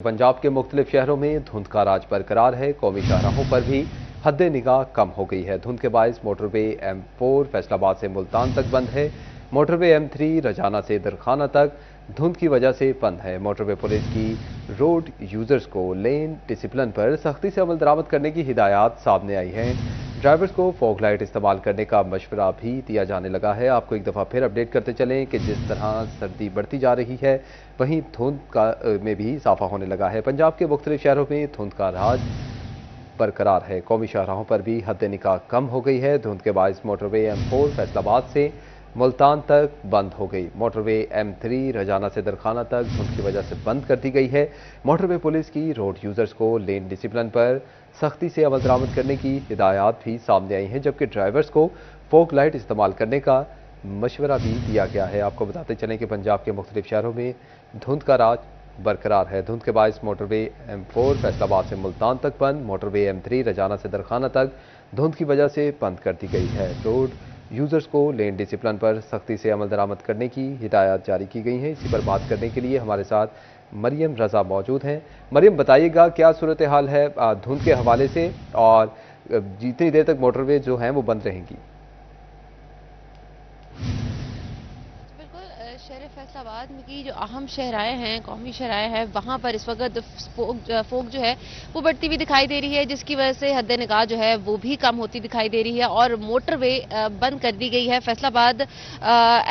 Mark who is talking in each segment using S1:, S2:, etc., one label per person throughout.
S1: पंजाब के मुख्तलिफ शहरों में धुंध का राज बरकरार है। कौमी शाहराहों पर भी हद निगाह कम हो गई है। धुंध के बायस मोटरवे M4 फैसलाबाद से मुल्तान तक बंद है। मोटरवे M3 रजाना से दरखाना तक धुंध की वजह से बंद है। मोटरवे पुलिस की रोड यूजर्स को लेन डिसिप्लिन पर सख्ती से अमल दरामद करने की हिदायत सामने आई है। ड्राइवर्स को फॉग लाइट इस्तेमाल करने का मशवरा भी दिया जाने लगा है। आपको एक दफ़ा फिर अपडेट करते चलें कि जिस तरह सर्दी बढ़ती जा रही है वहीं धुंध का में भी इजाफा होने लगा है। पंजाब के मुख्तलिफ शहरों में धुंध का राज बरकरार है। कौमी शाहराहों पर भी हद निगाह कम हो गई है। धुंध के बायस मोटरवे M4 फैसलाबाद से मुल्तान तक बंद हो गई। मोटरवे M3 रजाना से दरखाना तक धुंध की वजह से बंद कर दी गई है। मोटरवे पुलिस की रोड यूजर्स को लेन डिसिप्लिन पर सख्ती से अमल दरामद करने की हिदायत भी सामने आई हैं, जबकि ड्राइवर्स को फॉग लाइट इस्तेमाल करने का मशवरा भी दिया गया है। आपको बताते चलें कि पंजाब के मुख्तलिफ शहरों में धुंध का राज बरकरार है। धुंध के बायस मोटरवे M4 फैसलाबाद से मुल्तान तक बंद, मोटरवे M3 रजाना से दरखाना तक धुंध की वजह से बंद कर दी गई है। रोड यूजर्स को लेन डिसिप्लिन पर सख्ती से अमल दरामद करने की हिदायत जारी की गई हैं। इसी पर बात करने के लिए हमारे साथ मरियम रजा मौजूद हैं। मरियम, बताइएगा क्या सूरत हाल है धुंध के हवाले से और जितनी देर तक मोटरवे जो हैं वो बंद रहेंगी?
S2: शहर फैसलाबाद की जो अहम शहराएं हैं, कौमी शहराएं हैं, वहां पर इस वक्त फोक जो है वो बढ़ती हुई दिखाई दे रही है, जिसकी वजह से हद निगाह जो है वो भी कम होती दिखाई दे रही है और मोटरवे बंद कर दी गई है। फैसलाबाद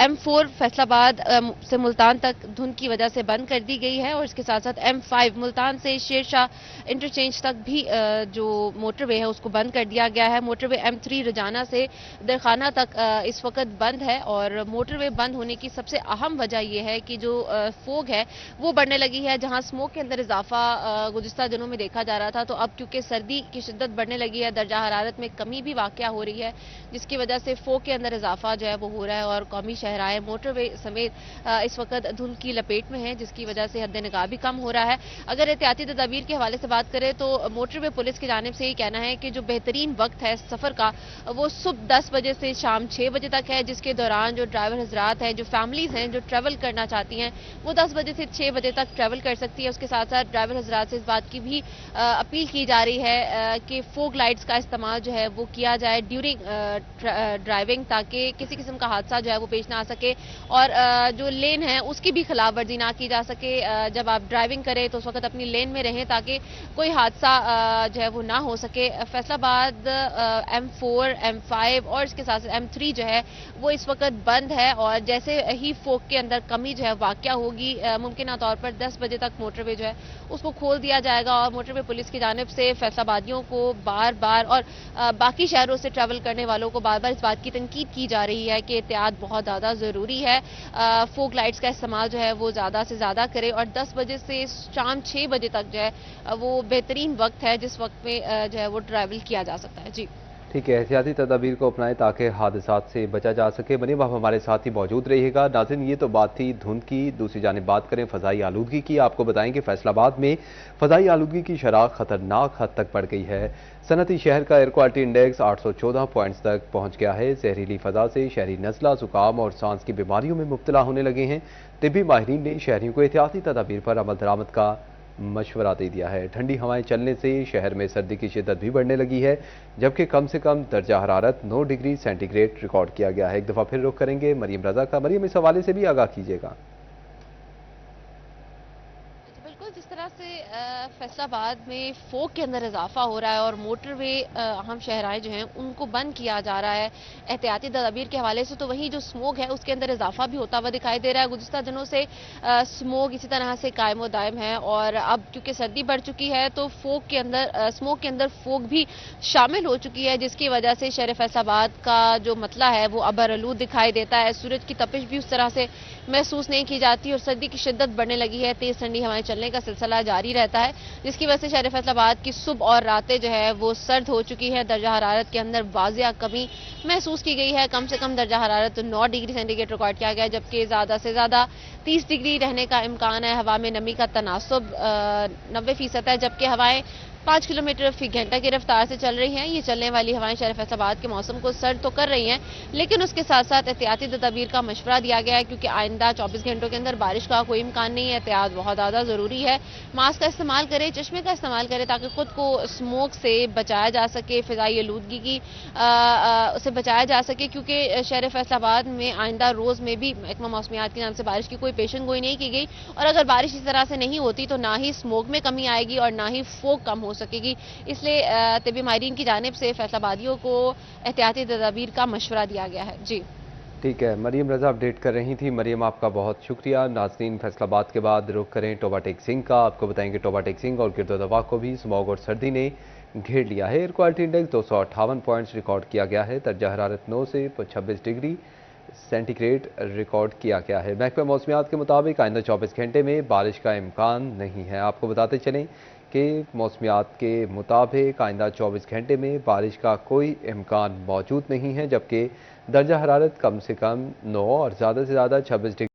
S2: M4 फैसलाबाद से मुल्तान तक धुंध की वजह से बंद कर दी गई है और इसके साथ साथ M5 मुल्तान से शेरशाह इंटरचेंज तक भी जो मोटरवे है उसको बंद कर दिया गया है। मोटरवे M3 रजाना से दरखाना तक इस वक्त बंद है और मोटरवे बंद होने की सबसे अहम वजह यह है कि जो फोग है वो बढ़ने लगी है। जहां स्मोक के अंदर इजाफा गुज़िस्ता दिनों में देखा जा रहा था, तो अब क्योंकि सर्दी की शिद्दत बढ़ने लगी है, दर्जा हरारत में कमी भी वाक़या हो रही है, जिसकी वजह से फोग के अंदर इजाफा जो है वो हो रहा है और कौमी शहराएं मोटरवे समेत इस वक्त धुंध की लपेट में है, जिसकी वजह से हद निगाह भी कम हो रहा है। अगर एहतियाती तदाबीर के हवाले से बात करें तो मोटरवे पुलिस की जानिब से ये कहना है कि जो बेहतरीन वक्त है सफर का वो सुबह 10 बजे से शाम 6 बजे तक है, जिसके दौरान जो ड्राइवर हजरात हैं, जो फैमिलीज हैं जो ट्रैवल करना चाहती हैं वो 10 बजे से 6 बजे तक ट्रैवल कर सकती है। उसके साथ साथ ड्राइवर हजरात से इस बात की भी अपील की जा रही है कि फोग लाइट्स का इस्तेमाल जो है वो किया जाए ड्यूरिंग ड्राइविंग, ताकि किसी किस्म का हादसा जो है वो पेश ना आ सके और जो लेन है उसकी भी खिलाफ वर्जी ना की जा सके। जब आप ड्राइविंग करें तो उस वक्त अपनी लेन में रहें ताकि कोई हादसा जो है वो ना हो सके। फैसलाबाद M4 M5 और इसके साथ साथ M3 जो है वो इस वक्त बंद है और जैसे ही फोग के अंदर कमी जो है वाक़या होगी मुमकिन तौर पर 10 बजे तक मोटरवे जो है उसको खोल दिया जाएगा और मोटरवे पुलिस की जानिब से फैसलाबादियों को बार बार और बाकी शहरों से ट्रैवल करने वालों को बार बार इस बात की तनकीद की जा रही है कि एहतियात बहुत ज़्यादा ज़रूरी है। फोग लाइट्स का इस्तेमाल जो है वो ज़्यादा से ज़्यादा करें और 10 बजे से शाम 6 बजे तक जो है वो बेहतरीन वक्त है जिस वक्त में जो है वो ट्रैवल किया जा सकता है। जी
S1: ठीक है, एहतियाती तदाबीर को अपनाएं ताकि हादसात से बचा जा सके। मरीम, आप हमारे साथ ही मौजूद रहिएगा। नाज़रीन, ये तो बात थी धुंध की। दूसरी जानिब बात करें फ़ज़ाई आलूदगी की। आपको बताएं कि फैसलाबाद में फ़ज़ाई आलूदगी की शरह खतरनाक हद तक बढ़ गई है। सनती शहर का एयर क्वालिटी इंडेक्स 814 पॉइंट्स तक पहुँच गया है। जहरीली फ़ज़ा से शहरी नज़ला, ज़ुकाम और सांस की बीमारियों में मुब्तला होने लगे हैं। तिब्बी माहिरीन ने शहरियों को एहतियाती तदाबीर पर अमल दरामद का मशवरा दे दिया है। ठंडी हवाएं चलने से शहर में सर्दी की शिद्दत भी बढ़ने लगी है, जबकि कम से कम दर्जा हरारत 9 डिग्री सेंटीग्रेड रिकॉर्ड किया गया है। एक दफ़ा फिर रुख करेंगे मरियम रजा का। मरियम, इस हवाले से भी आगाह कीजिएगा।
S2: जिस तरह से फैसलाबाद में फोग के अंदर इजाफा हो रहा है और मोटरवे अहम शहराएं जो हैं उनको बंद किया जा रहा है एहतियाती तदाबीर के हवाले से, तो वहीं जो स्मोक है उसके अंदर इजाफा भी होता हुआ दिखाई दे रहा है। गुज़िस्ता दिनों से स्मोक इसी तरह से कायम व दायम है और अब क्योंकि सर्दी बढ़ चुकी है तो फोग के अंदर स्मोक के अंदर फोग भी शामिल हो चुकी है, जिसकी वजह से शहर फैसलाबाद का जो मतला है वो अबरआलूद दिखाई देता है। सूरज की तपिश भी उस तरह से महसूस नहीं की जाती और सर्दी की शिद्दत बढ़ने लगी है। तेज ठंडी हवाएं चलने का सिलसिला जारी रहता है, जिसकी वजह से शहर फैसलाबाद की सुबह और रातें जो है वो सर्द हो चुकी है। दर्जा हरारत के अंदर वाजिया कमी महसूस की गई है। कम से कम दर्जा हरारत 9 डिग्री सेंटीग्रेड रिकॉर्ड किया गया है, जबकि ज़्यादा से ज़्यादा 30 डिग्री रहने का इम्कान है। हवा में नमी का तनासुब 90% है, जबकि हवाएं 5 किलोमीटर फी घंटा की रफ्तार से चल रही हैं। ये चलने वाली हवाएं शहर फैसलाबाद के मौसम को सर्द तो कर रही हैं, लेकिन उसके साथ साथ एहतियाती तदाबीर का मशवरा दिया गया है, क्योंकि आइंदा आइंदा 24 घंटों के अंदर बारिश का कोई इम्कान नहीं है। एहतियात बहुत ज़्यादा ज़रूरी है। मास्क का इस्तेमाल करें, चश्मे का इस्तेमाल करें ताकि खुद को स्मोक से बचाया जा सके, फ़िज़ाई आलूदगी की उसे बचाया जा सके, क्योंकि शहर फैसलाबाद में आइंदा रोज़ में भी महकमा मौसमियात की जानिब से बारिश की कोई पेशन गोई नहीं की गई, और अगर बारिश इस तरह से नहीं होती तो ना ही स्मोक में कमी आएगी और ना ही फोग कम हो सकेगी। इसलिए तिब्बी माहिरीन की जानिब से फैसलाबादियों को एहतियाती तदाबीर का मशवरा दिया गया है। जी
S1: ठीक है, मरियम रजा अपडेट कर रही थी। मरियम, आपका बहुत शुक्रिया। नाज़रीन, फैसलाबाद के बाद रुख करें टोबा टेक सिंह का। आपको बताएंगे टोबा टेक सिंह और गिरदोदवा को भी स्मॉग और सर्दी ने घेर लिया है। Air quality index 258 points record किया गया है। दर्जा हरारत 9 से 26 डिग्री सेंटीग्रेड रिकॉर्ड किया गया है। महकमा मौसमियात के मुताबिक आइंदा 24 घंटे में बारिश का इम्कान नहीं है। आपको बताते चलें कि मौसमियात के मुताबिक आइंदा 24 घंटे में बारिश का कोई इम्कान मौजूद नहीं है, जबकि दर्जा हरारत कम से कम 9 और ज़्यादा से ज़्यादा 26 डिग्री